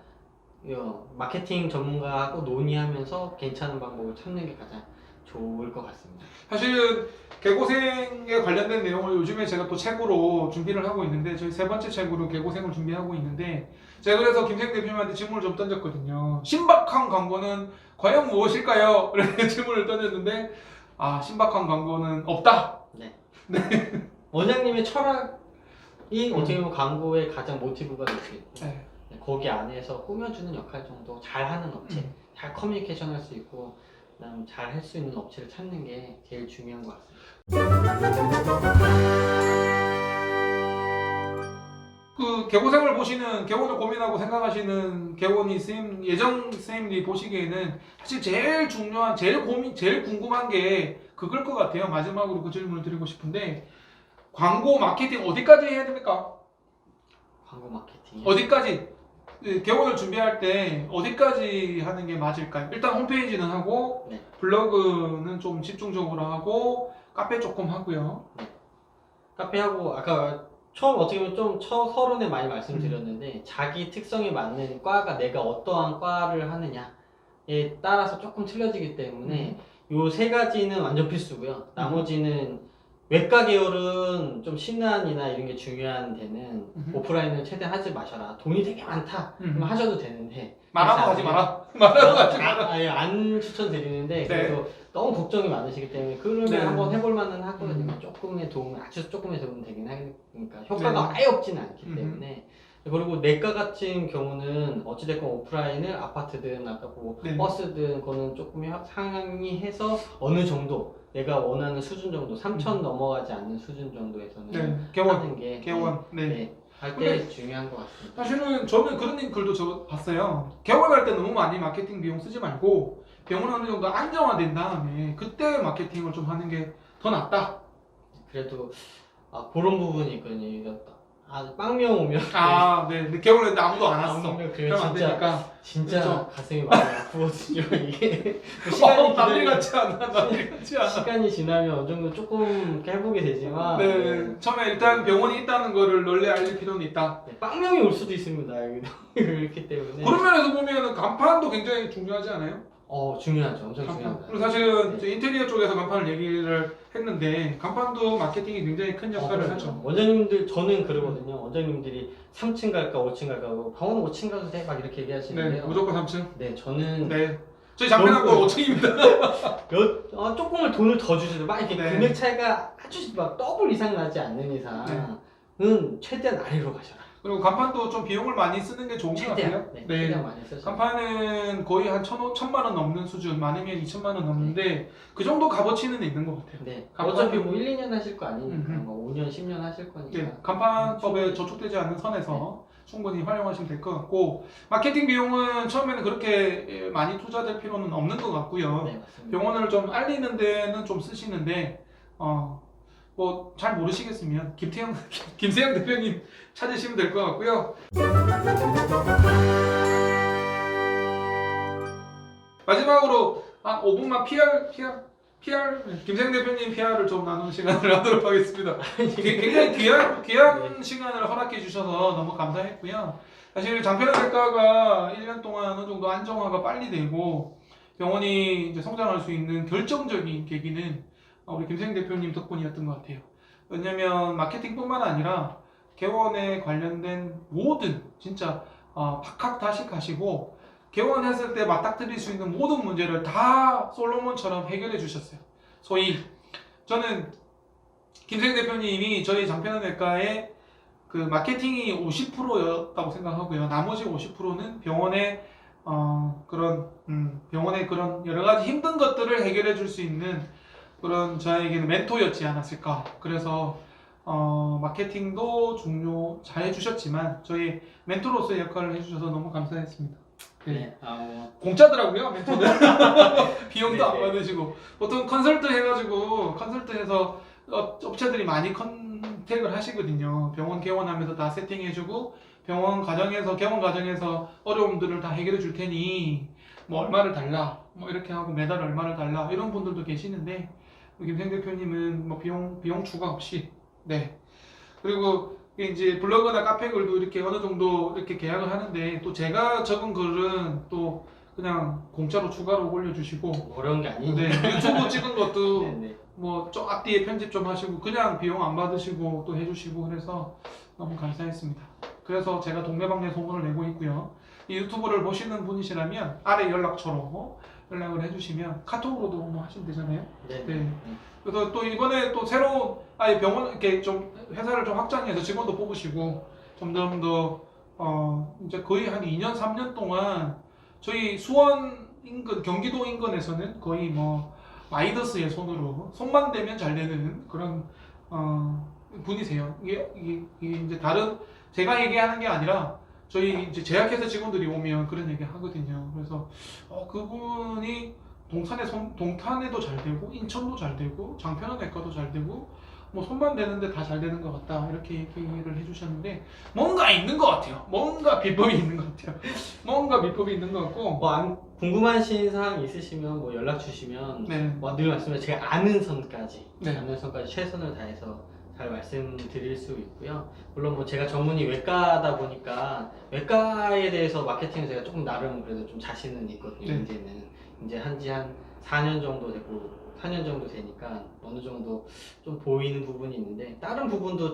[SPEAKER 2] 마케팅 전문가하고 논의하면서 괜찮은 방법을 찾는 게 가장 좋을 것 같습니다.
[SPEAKER 1] 사실은 개고생에 관련된 내용을 요즘에 제가 또 책으로 준비를 하고 있는데, 저희 세 번째 책으로 개고생을 준비하고 있는데, 제가 그래서 김생 대표님한테 질문을 좀 던졌거든요. 신박한 광고는 과연 무엇일까요? 이렇게 질문을 던졌는데, 신박한 광고는 없다.
[SPEAKER 2] 네. 원장님의 철학이 어떻게 보면 광고의 가장 모티브가 될 수 있고,
[SPEAKER 1] 네.
[SPEAKER 2] 거기 안에서 꾸며주는 역할 정도 잘하는 업체, 잘 커뮤니케이션 할 수 있고, 그다음 잘 할 수 있는 업체를 찾는 게 제일 중요한 것 같습니다.
[SPEAKER 1] 그 개고생을 보시는, 개원을 고민하고 생각하시는 개원이 예정 선생님들이 보시기에는 사실 제일 중요한, 제일 궁금한 게 그걸 것 같아요. 마지막으로 그 질문을 드리고 싶은데, 광고 마케팅 어디까지 해야 됩니까?
[SPEAKER 2] 광고 마케팅
[SPEAKER 1] 어디까지? 개원을 준비할 때 어디까지 하는 게 맞을까요? 일단 홈페이지는 하고,
[SPEAKER 2] 네.
[SPEAKER 1] 블로그는 좀 집중적으로 하고, 카페 조금 하고요.
[SPEAKER 2] 카페하고 아까 처음 어떻게 보면 좀 서론에 많이 말씀드렸는데, 자기 특성에 맞는 과가 내가 어떠한 과를 하느냐에 따라서 조금 틀려지기 때문에 요 세 가지는 완전 필수고요. 나머지는 외과 계열은 좀 신안이나 이런 게 중요한 데는 오프라인을 최대한 하지 마셔라. 돈이 되게 많다. 그럼 하셔도 되는데
[SPEAKER 1] 말하고 가지 마라. 말하고 가지 마라.
[SPEAKER 2] 아예 안 추천드리는데, 그래도 너무 걱정이 많으시기 때문에 그러면 한번 해볼 만은 하거든요. 조금의 도움, 아주 조금의 도움 되긴 하니까 효과가 아예 없지는 않기 때문에. 그리고 내과 같은 경우는 어찌됐건 오프라인을 아파트든 아까 뭐 버스든 그거는 조금 상향해서 어느 정도 내가 원하는 수준 정도 3천 넘어가지 않는 수준 정도에서는 하는 게 할 때 중요한 것 같습니다.
[SPEAKER 1] 사실은 저는 그런 글도 저 봤어요. 개원할 때 너무 많이 마케팅 비용 쓰지 말고 병원 어느 정도 안정화된 다음에 그때 마케팅을 좀 하는 게 더 낫다.
[SPEAKER 2] 그래도 그런 부분이 있거든요. 빵명 오면
[SPEAKER 1] 근데 개원했는데 아무도 안 왔어.
[SPEAKER 2] 빵명
[SPEAKER 1] 그러면 안 되니까.
[SPEAKER 2] 진짜
[SPEAKER 1] 그렇죠.
[SPEAKER 2] 가슴이 많이 아프거든요. 이게
[SPEAKER 1] 남일 같지 않아.
[SPEAKER 2] 시간이 지나면 어느 정도 조금 회복이 되지만
[SPEAKER 1] 처음에 일단 병원이 있다는 거를 널리 알릴 필요는 있다.
[SPEAKER 2] 빵명이 올 수도 있습니다. 그렇기 때문에
[SPEAKER 1] 그런 면에서 보면 간판도 굉장히 중요하지 않아요?
[SPEAKER 2] 중요하죠. 엄청 중요합니다.
[SPEAKER 1] 그리고 사실은 인테리어 쪽에서 간판을 얘기를 했는데, 간판도 마케팅이 굉장히 큰 역할을 하죠.
[SPEAKER 2] 원장님들, 저는 그러거든요. 원장님들이 3층 갈까 5층 갈까 하고 병원 5층 가도 돼? 막 이렇게 얘기하시는데요.
[SPEAKER 1] 무조건 3층.
[SPEAKER 2] 저는
[SPEAKER 1] 저희 장편학과 5층입니다.
[SPEAKER 2] 조금을 돈을 더 주셔도 막 이렇게 금액 차이가 아주 막 더블 이상 나지 않는 이상은 최대한 아래로 가셔라.
[SPEAKER 1] 그리고 간판도 좀 비용을 많이 쓰는 게 좋은 것 같아요.
[SPEAKER 2] 최대한 많이 쓰셔.
[SPEAKER 1] 간판은 거의 한 1,000만 원 넘는 수준, 많으면 2,000만 원 넘는데 그 정도 값어치는 있는 것 같아요.
[SPEAKER 2] 어차피 뭐 1, 2년 하실 거 아니니까 뭐 5년, 10년 하실 거니까.
[SPEAKER 1] 간판법에 저촉되지 않는 선에서 충분히 활용하시면 될 것 같고, 마케팅 비용은 처음에는 그렇게 많이 투자될 필요는 없는 것 같고요. 병원을 좀 알리는 데는 좀 쓰시는데 뭐 잘 모르시겠으면 김세영 대표님 찾으시면 될 것 같고요. 마지막으로 한 5분만 PR 김세영 대표님 PR을 좀 나누는 시간을 하도록 하겠습니다. 굉장히 귀한 시간을 허락해 주셔서 너무 감사했고요. 사실 장편외과가 1년 동안 어느 정도 안정화가 빨리 되고 병원이 이제 성장할 수 있는 결정적인 계기는 우리 김세영 대표님 덕분이었던 것 같아요. 왜냐면 마케팅뿐만 아니라 개원에 관련된 모든 진짜 박학다식 하시고 개원했을 때 맞닥뜨릴 수 있는 모든 문제를 다 솔로몬처럼 해결해 주셨어요. 소위 저는 김세영 대표님이 저희 장편외과의 그 마케팅이 50%였다고 생각하고요. 나머지 50%는 병원의 병원의 그런 여러 가지 힘든 것들을 해결해 줄 수 있는 그런 저에게는 멘토였지 않았을까. 그래서 마케팅도 잘 해주셨지만 저희 멘토로서의 역할을 해주셔서 너무 감사했습니다.
[SPEAKER 2] 네.
[SPEAKER 1] 공짜더라고요 멘토는. 비용도 안
[SPEAKER 2] 네네.
[SPEAKER 1] 받으시고 보통 컨설트 해가지고 컨설트해서 업체들이 많이 컨택을 하시거든요. 병원 개원하면서 다 세팅해주고 병원 개원 과정에서 어려움들을 다 해결해 줄 테니 뭐 얼마를 달라 뭐 이렇게 하고 매달 얼마를 달라 이런 분들도 계시는데 김생 대표님은 뭐 비용 추가 없이 네. 그리고 이제 블로그나 카페 글도 이렇게 어느 정도 이렇게 계약을 하는데 또 제가 적은 글은 또 그냥 공짜로 추가로 올려주시고
[SPEAKER 2] 어려운 게 아니에요.
[SPEAKER 1] 네, 유튜브 찍은 것도
[SPEAKER 2] 네네.
[SPEAKER 1] 뭐 좀 앞뒤에 편집 좀 하시고 그냥 비용 안 받으시고 또 해주시고 그래서 너무 감사했습니다. 그래서 제가 동네방네 소문을 내고 있고요. 이 유튜브를 보시는 분이시라면 아래 연락처로 연락을 해주시면 카톡으로도 뭐 하시면 되잖아요.
[SPEAKER 2] 네.
[SPEAKER 1] 네. 그래서 또 이번에 또 새로 아예 병원 이렇게 좀 회사를 좀 확장해서 직원도 뽑으시고 점점 더 이제 거의 한 2년 3년 동안 저희 수원 인근 경기도 인근에서는 거의 뭐 마이더스의 손으로 손만 대면 잘 되는 그런 분이세요. 이게 이제 다른 제가 얘기하는 게 아니라 저희 이제 제약회사 직원들이 오면 그런 얘기 하거든요. 그래서 그분이 동탄에도 잘 되고 인천도 잘 되고 장편외과도 잘 되고 뭐 손만 대는데 다 잘 되는 것 같다 이렇게 얘기를 해주셨는데 뭔가 있는 것 같아요. 뭔가 비법이 있는 것 같아요. 뭔가 비법이 있는 것 같고
[SPEAKER 2] 궁금하신 사항 있으시면 뭐 연락 주시면
[SPEAKER 1] 네.
[SPEAKER 2] 뭐 늘 말씀드린 제가 아는 선까지
[SPEAKER 1] 네.
[SPEAKER 2] 아는 선까지 최선을 다해서 잘 말씀드릴 수 있고요. 물론 뭐 제가 전문이 외과다 보니까 외과에 대해서 마케팅을 제가 조금 나름 그래도 좀 자신은 있거든요.
[SPEAKER 1] 네.
[SPEAKER 2] 이제는 이제 한지 한 4년 정도 되고 4년 정도 되니까 어느 정도 좀 보이는 부분이 있는데 다른 부분도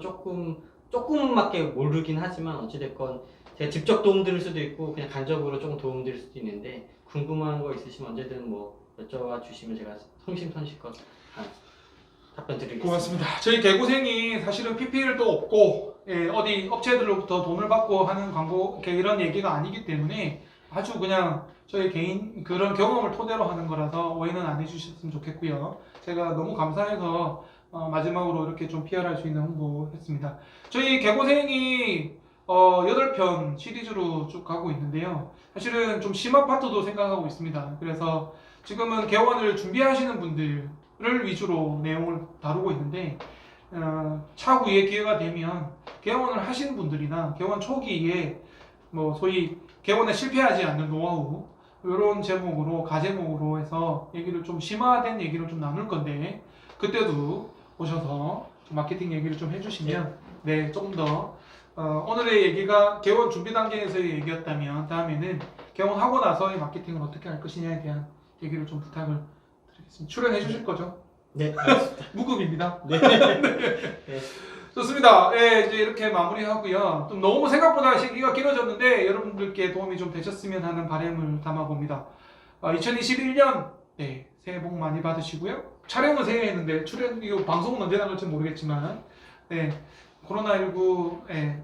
[SPEAKER 2] 조금밖에 모르긴 하지만 어찌됐건 제가 직접 도움 드릴 수도 있고 그냥 간접으로 조금 도움 드릴 수도 있는데 궁금한 거 있으시면 언제든 뭐 여쭤봐 주시면 제가 성심성의껏 답변 드리겠습니다.
[SPEAKER 1] 고맙습니다. 저희 개고생이 사실은 PPL도 없고 어디 업체들로부터 돈을 받고 하는 광고 이렇게 이런 얘기가 아니기 때문에 아주 그냥 저희 개인 그런 경험을 토대로 하는 거라서 오해는 안 해주셨으면 좋겠고요. 제가 너무 감사해서 마지막으로 이렇게 좀 PR할 수 있는 홍보 했습니다. 저희 개고생이 8편 시리즈로 쭉 가고 있는데요. 사실은 좀 심화 파트도 생각하고 있습니다. 그래서 지금은 개원을 준비하시는 분들을 위주로 내용을 다루고 있는데 차후에 기회가 되면 개원을 하시는 분들이나 개원 초기에 뭐 소위 개원에 실패하지 않는 노하우 이런 제목으로 가제목으로 해서 얘기를 좀 심화된 얘기를 좀 나눌 건데 그때도 오셔서 마케팅 얘기를 좀 해주시면 네 조금 더 오늘의 얘기가 개원 준비 단계에서의 얘기였다면 다음에는 개원하고 나서의 마케팅을 어떻게 할 것이냐에 대한 얘기를 좀 부탁을 드리겠습니다. 출연해 주실 거죠?
[SPEAKER 2] 네, 알겠습니다.
[SPEAKER 1] 무급입니다.
[SPEAKER 2] 네.
[SPEAKER 1] 네. 좋습니다. 예, 이제 이렇게 마무리하고요. 좀 너무 생각보다 시기가 길어졌는데 여러분들께 도움이 좀 되셨으면 하는 바람을 담아봅니다. 2021년 네, 새해 복 많이 받으시고요. 촬영은 새해 했는데 이거 방송은 언제 나갈지 모르겠지만 네, 코로나19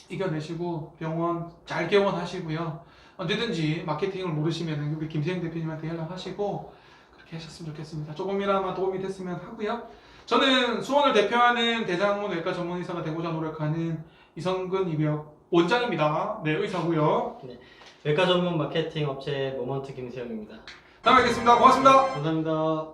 [SPEAKER 1] 이겨내시고 병원 잘 개원하시고요. 언제든지 마케팅을 모르시면 우리 김세영 대표님한테 연락하시고 그렇게 하셨으면 좋겠습니다. 조금이나마 도움이 됐으면 하고요. 저는 수원을 대표하는 대장문 외과 전문의사가 되고자 노력하는 이성근 입역 원장입니다. 네, 의사고요.
[SPEAKER 2] 외과 전문 마케팅 업체 모먼트 김세영입니다.
[SPEAKER 1] 다음에 뵙겠습니다. 고맙습니다.
[SPEAKER 2] 감사합니다.